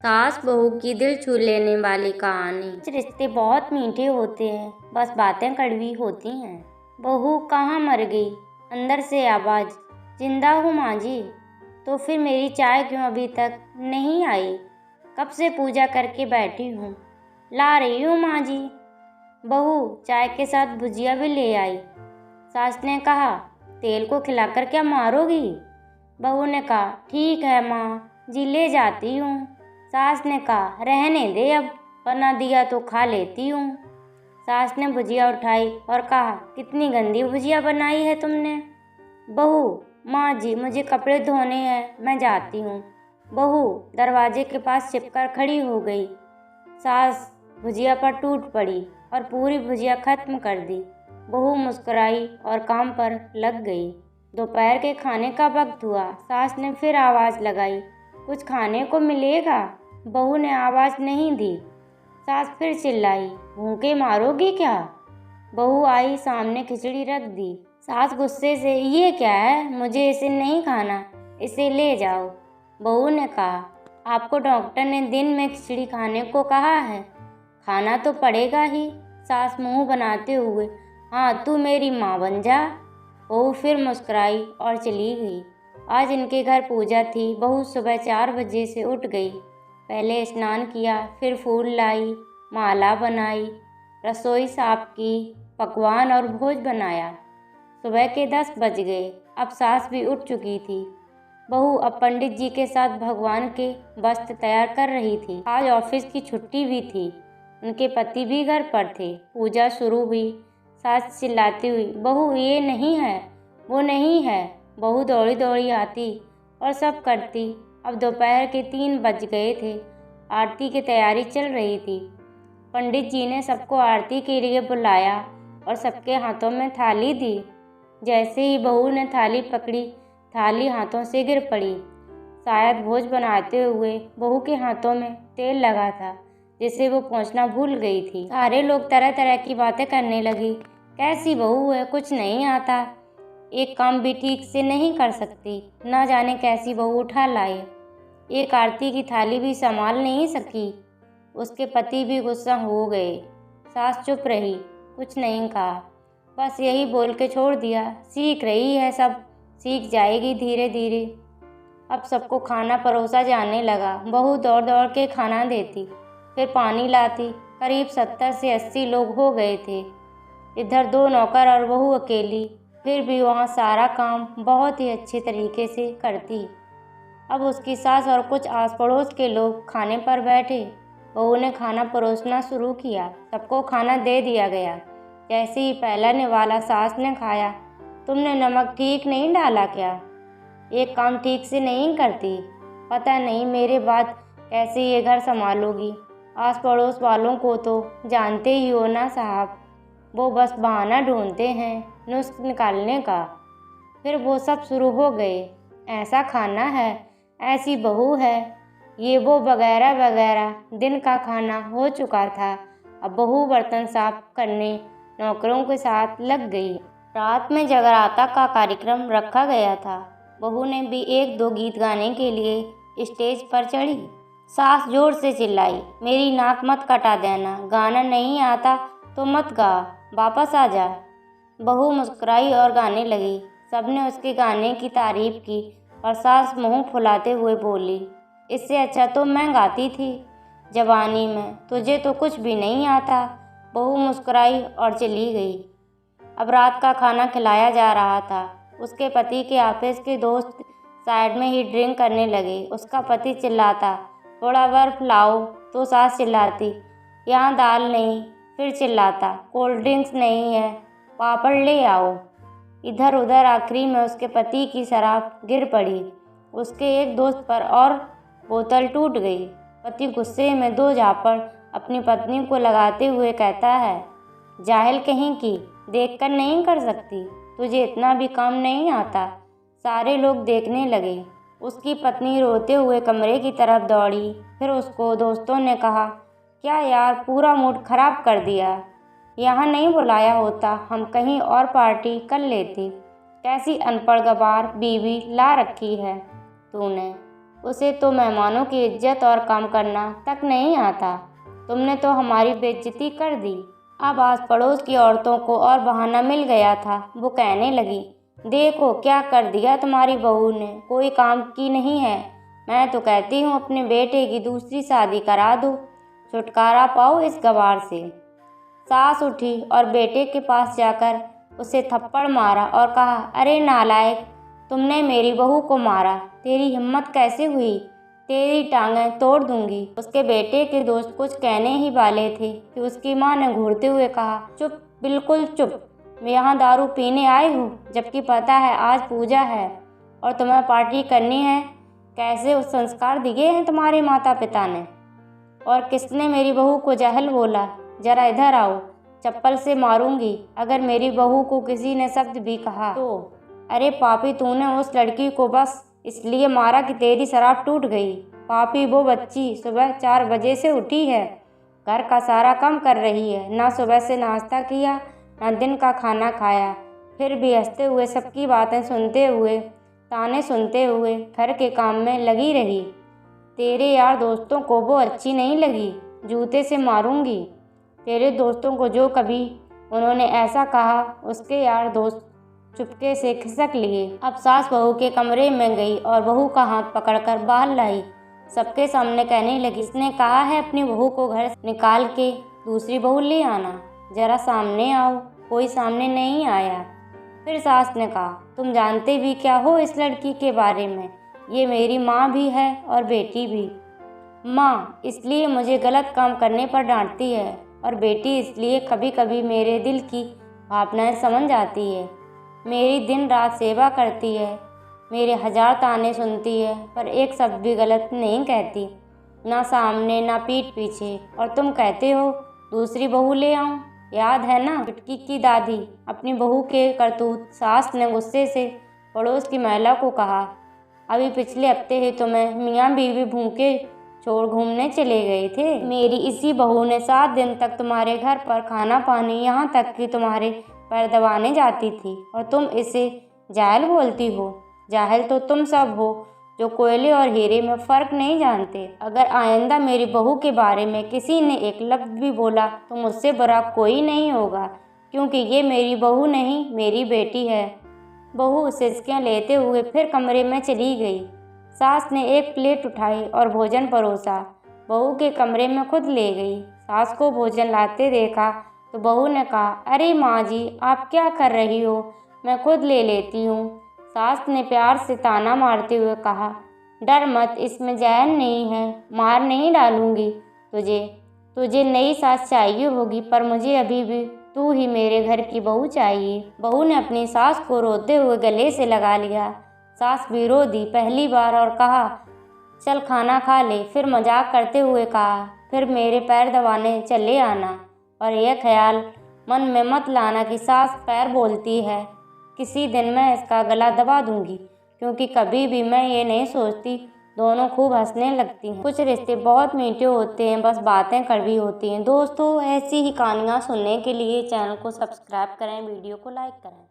सास बहू की दिल छू लेने वाली कहानी। कुछ रिश्ते बहुत मीठे होते हैं, बस बातें कड़वी होती हैं। बहू कहाँ मर गई? अंदर से आवाज, जिंदा हूँ माँ जी। तो फिर मेरी चाय क्यों अभी तक नहीं आई? कब से पूजा करके बैठी हूँ, ला रही हूँ माँ जी। बहू चाय के साथ भुजिया भी ले आई। सास ने कहा, तेल को खिलाकर क्या मारोगी? बहू ने कहा, ठीक है माँ जी, ले जाती हूँ। सास ने कहा, रहने दे, अब बना दिया तो खा लेती हूँ। सास ने भुजिया उठाई और कहा, कितनी गंदी भुजिया बनाई है तुमने। बहू, माँ जी मुझे कपड़े धोने हैं, मैं जाती हूँ। बहू दरवाजे के पास चिपकर खड़ी हो गई। सास भुजिया पर टूट पड़ी और पूरी भुजिया खत्म कर दी। बहू मुस्कुराई और काम पर लग गई। दोपहर के खाने का वक्त हुआ। सास ने फिर आवाज़ लगाई, कुछ खाने को मिलेगा? बहू ने आवाज़ नहीं दी। सास फिर चिल्लाई, भूखे मारोगी क्या? बहू आई, सामने खिचड़ी रख दी। सास गुस्से से, ये क्या है? मुझे इसे नहीं खाना, इसे ले जाओ। बहू ने कहा, आपको डॉक्टर ने दिन में खिचड़ी खाने को कहा है, खाना तो पड़ेगा ही। सास मुंह बनाते हुए, हाँ तू मेरी माँ बन जा। बहू फिर मुस्कुराई और चली गई। आज इनके घर पूजा थी। बहू सुबह 4 बजे से उठ गई। पहले स्नान किया, फिर फूल लाई, माला बनाई, रसोई साफ की, पकवान और भोज बनाया। सुबह के 10 बज गए। अब सास भी उठ चुकी थी। बहू अब पंडित जी के साथ भगवान के वस्त्र तैयार कर रही थी। आज ऑफिस की छुट्टी भी थी। उनके पति भी घर पर थे। पूजा शुरू हुई। सास चिल्लाती हुई, बहू ये नहीं है, वो नहीं है। बहू दौड़ी दौड़ी आती और सब करती। अब दोपहर के 3 बज गए थे। आरती की तैयारी चल रही थी। पंडित जी ने सबको आरती के लिए बुलाया और सबके हाथों में थाली दी। जैसे ही बहू ने थाली पकड़ी, थाली हाथों से गिर पड़ी। शायद भोज बनाते हुए बहू के हाथों में तेल लगा था, जिसे वो पोंछना भूल गई थी। सारे लोग तरह तरह की बातें करने लगे। कैसी बहू है, कुछ नहीं आता, एक काम भी ठीक से नहीं कर सकती, ना जाने कैसी बहू उठा लाए, एक आरती की थाली भी संभाल नहीं सकी। उसके पति भी गुस्सा हो गए। सास चुप रही, कुछ नहीं कहा, बस यही बोल के छोड़ दिया, सीख रही है, सब सीख जाएगी धीरे धीरे। अब सबको खाना परोसा जाने लगा। बहू दौड़ दौड़ के खाना देती, फिर पानी लाती। करीब 70 से 80 लोग हो गए थे। इधर 2 नौकर और बहू अकेली, फिर भी वहाँ सारा काम बहुत ही अच्छे तरीके से करती। अब उसकी सास और कुछ आस पड़ोस के लोग खाने पर बैठे। बहू ने खाना परोसना शुरू किया। सबको खाना दे दिया गया। जैसे ही पहला निवाला सास ने खाया, तुमने नमक ठीक नहीं डाला क्या? एक काम ठीक से नहीं करती, पता नहीं मेरे बाद कैसे ये घर संभालोगी। आस पड़ोस वालों को तो जानते ही हो ना साहब, वो बस बहाना ढूंढते हैं नुस्ख निकालने का। फिर वो सब शुरू हो गए, ऐसा खाना है, ऐसी बहू है, ये वो वगैरह वगैरह। दिन का खाना हो चुका था। अब बहू बर्तन साफ करने नौकरों के साथ लग गई। रात में जगराता का कार्यक्रम रखा गया था। बहू ने भी 1-2 गीत गाने के लिए स्टेज पर चढ़ी। सास जोर से चिल्लाई, मेरी नाक मत कटा देना, गाना नहीं आता तो मत गा, वापस आ जा। बहू मुस्कुराई और गाने लगी। सबने उसके गाने की तारीफ की और सास मुंह फुलाते हुए बोली, इससे अच्छा तो मैं गाती थी जवानी में, तुझे तो कुछ भी नहीं आता। बहू मुस्कुराई और चली गई। अब रात का खाना खिलाया जा रहा था। उसके पति के ऑफिस के दोस्त साइड में ही ड्रिंक करने लगे। उसका पति चिल्लाता, थोड़ा बर्फ लाओ, तो सास चिल्लाती, यहाँ दाल नहीं। फिर चिल्लाता, कोल्ड ड्रिंक्स नहीं है, पापड़ ले आओ। इधर उधर आखिरी में उसके पति की शराब गिर पड़ी। उसके एक दोस्त पर और बोतल टूट गई। पति गुस्से में 2 झापड़ अपनी पत्नी को लगाते हुए कहता है, जाहिल कहीं की, देखकर नहीं कर सकती, तुझे इतना भी काम नहीं आता। सारे लोग देखने लगे। उसकी पत्नी रोते हुए कमरे की तरफ दौड़ी। फिर उसको दोस्तों ने कहा, क्या यार, पूरा मूड खराब कर दिया, यहाँ नहीं बुलाया होता, हम कहीं और पार्टी कर लेती। कैसी अनपढ़ गवार बीवी ला रखी है तूने। उसे तो मेहमानों की इज्जत और काम करना तक नहीं आता। तुमने तो हमारी बेइज्जती कर दी। अब आस पड़ोस की औरतों को और बहाना मिल गया था। वो कहने लगी, देखो क्या कर दिया तुम्हारी बहू ने, कोई काम की नहीं है। मैं तो कहती हूँ अपने बेटे की दूसरी शादी करा दो, छुटकारा पाओ इस गवार से। सास उठी और बेटे के पास जाकर उसे थप्पड़ मारा और कहा, अरे नालायक, तुमने मेरी बहू को मारा, तेरी हिम्मत कैसे हुई, तेरी टांगें तोड़ दूंगी। उसके बेटे के दोस्त कुछ कहने ही वाले थे कि उसकी माँ ने घूरते हुए कहा, चुप, बिल्कुल चुप, मैं यहाँ दारू पीने आई हूँ, जबकि पता है आज पूजा है और तुम्हें पार्टी करनी है। कैसे उस संस्कार दिए हैं तुम्हारे माता पिता ने, और किसने मेरी बहू को जाहिल बोला। जरा इधर आओ, चप्पल से मारूंगी अगर मेरी बहू को किसी ने शब्द भी कहा तो। अरे पापी, तूने उस लड़की को बस इसलिए मारा कि तेरी शराब टूट गई। पापी, वो बच्ची सुबह 4 बजे से उठी है, घर का सारा काम कर रही है, ना सुबह से नाश्ता किया ना दिन का खाना खाया, फिर भी हंसते हुए सबकी बातें सुनते हुए, ताने सुनते हुए घर के काम में लगी रही। तेरे यार दोस्तों को वो अच्छी नहीं लगी, जूते से मारूंगी। तेरे दोस्तों को जो कभी उन्होंने ऐसा कहा, उसके यार दोस्त चुपके से खिसक लिए। अब सास बहू के कमरे में गई और बहू का हाथ पकड़कर बाहर लाई। सबके सामने कहने लगी, इसने कहा है अपनी बहू को घर से निकाल के दूसरी बहू ले आना, जरा सामने आओ। कोई सामने नहीं आया। फिर सास ने कहा, तुम जानते भी क्या हो इस लड़की के बारे में, ये मेरी माँ भी है और बेटी भी। माँ इसलिए मुझे गलत काम करने पर डांटती है और बेटी इसलिए कभी कभी मेरे दिल की भावनाएं समझ जाती है। मेरी दिन रात सेवा करती है, मेरे 1000 ताने सुनती है, पर एक शब्द भी गलत नहीं कहती, ना सामने ना पीठ पीछे। और तुम कहते हो दूसरी बहू ले आऊं, याद है ना चुटकी की दादी। अपनी बहू के करतूत सास ने गुस्से से पड़ोस की महिला को कहा, अभी पिछले हफ्ते ही तुम्हें मियाँ बीवी भूखे छोड़ घूमने चले गए थे। मेरी इसी बहू ने 7 दिन तक तुम्हारे घर पर खाना पानी, यहाँ तक कि तुम्हारे पैर दबाने जाती थी, और तुम इसे जाहिल बोलती हो। जाहिल तो तुम सब हो जो कोयले और हीरे में फ़र्क नहीं जानते। अगर आइंदा मेरी बहू के बारे में किसी ने एक लफ्ज़ भी बोला तो मुझसे बुरा कोई नहीं होगा, क्योंकि ये मेरी बहू नहीं, मेरी बेटी है। बहू सिसकियाँ लेते हुए फिर कमरे में चली गई। सास ने एक प्लेट उठाई और भोजन परोसा, बहू के कमरे में खुद ले गई। सास को भोजन लाते देखा तो बहू ने कहा, अरे माँ जी, आप क्या कर रही हो, मैं खुद ले लेती हूँ। सास ने प्यार से ताना मारते हुए कहा, डर मत, इसमें जहर नहीं है, मार नहीं डालूंगी तुझे। तुझे नई सास चाहिए होगी, पर मुझे अभी भी तू ही मेरे घर की बहू चाहिए। बहू ने अपनी सास को रोते हुए गले से लगा लिया। सास भी रो दी पहली बार और कहा, चल खाना खा ले। फिर मजाक करते हुए कहा, फिर मेरे पैर दबाने चले आना, और यह ख्याल मन में मत लाना कि सास पैर बोलती है, किसी दिन मैं इसका गला दबा दूंगी, क्योंकि कभी भी मैं ये नहीं सोचती। दोनों खूब हंसने लगती हैं। कुछ रिश्ते बहुत मीठे होते हैं, बस बातें कड़वी होती हैं। दोस्तों, ऐसी ही कहानियाँ सुनने के लिए चैनल को सब्सक्राइब करें, वीडियो को लाइक करें।